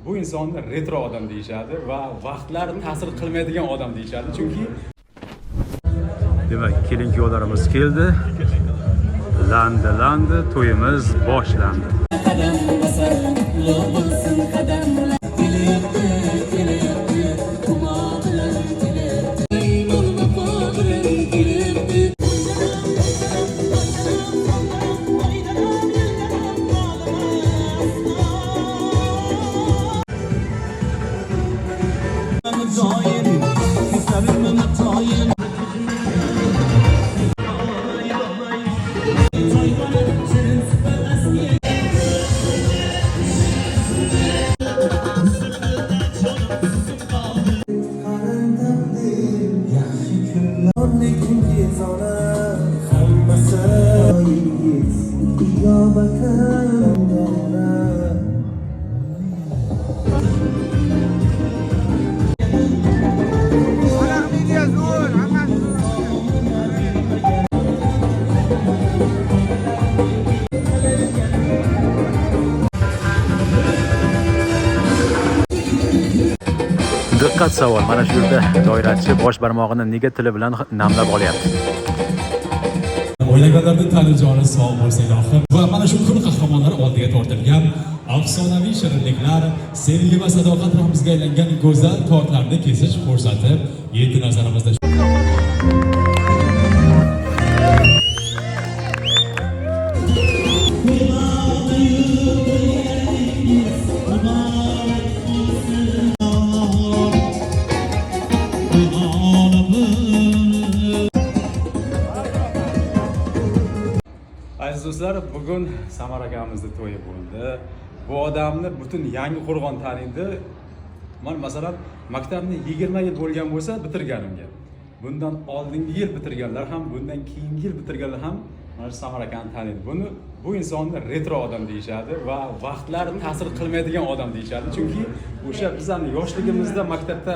bu insonni retro odam deyishadi va vaqtlar ta'sir qilmaydigan odam deyishadi. Chunki demak, kelin-kuyovlarimiz keldi. Landi to'yimiz boshlandi. Diqqat savol, mana shu yerda doirachi bosh barmog'ini nega tili bilan namlab olyapti? O'ylaganlarning tanijoni sog' bo'lsa ilohim. Va mana shu kun qahramonlari oldiga tortilgan afsonaviy shirinliklar, sevgi va sadoqat ramziga aylangan go'zal tortlarni kesish fursati yetti nazarimizda. Aziz do'stlar, bugun Samar akamizning to'yi bo'ldi. Bu odamni butun Yangiqo'rg'on taniydi. Men masalan, maktabni 20 yil bo'lgan bo'lsa bitirganimga. Bundan oldingi yil bitirganlar ham, bundan keyingi yil bitirganlar ham mana Samar akani taniydi. Bu insonni retro odam deyishadi va vaqtlar ta'sir qilmaydigan odam deyishadi. Chunki o'sha bizning yoshligimizda maktabda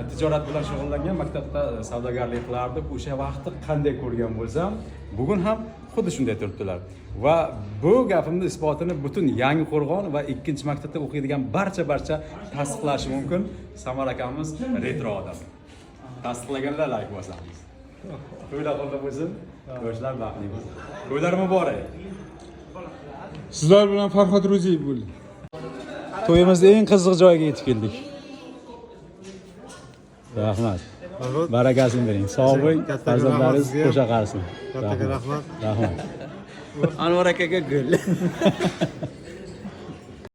tijorat bilan shug'ullangan, maktabda savdogarlik qilardik. O'sha vaqtni qanday ko'rgan bo'lsam, bugun ham xuddi shunday turibdilar. Va bu gapimning isbotini butun Yangiqo'rg'on va 2-maktabda o'qiydigan barcha tasdiqlashi mumkin. Samar akamiz retro odam. Tasdiqlaganlar like bosamiz. To'ylar qoldi bo'lsin, yoshlar baxtli bo'lsin. To'ylar muborak. Sizlar bilan Farhod Ro'ziyev bo'ldi. To'yimizning eng qiziq joyiga yetib keldik. Rahmat. Barakasini bering. Sog' bo'ling, farzandlaringiz qo'sha qarsin. Katta rahmat. Rahmat. Anvar akaga gul.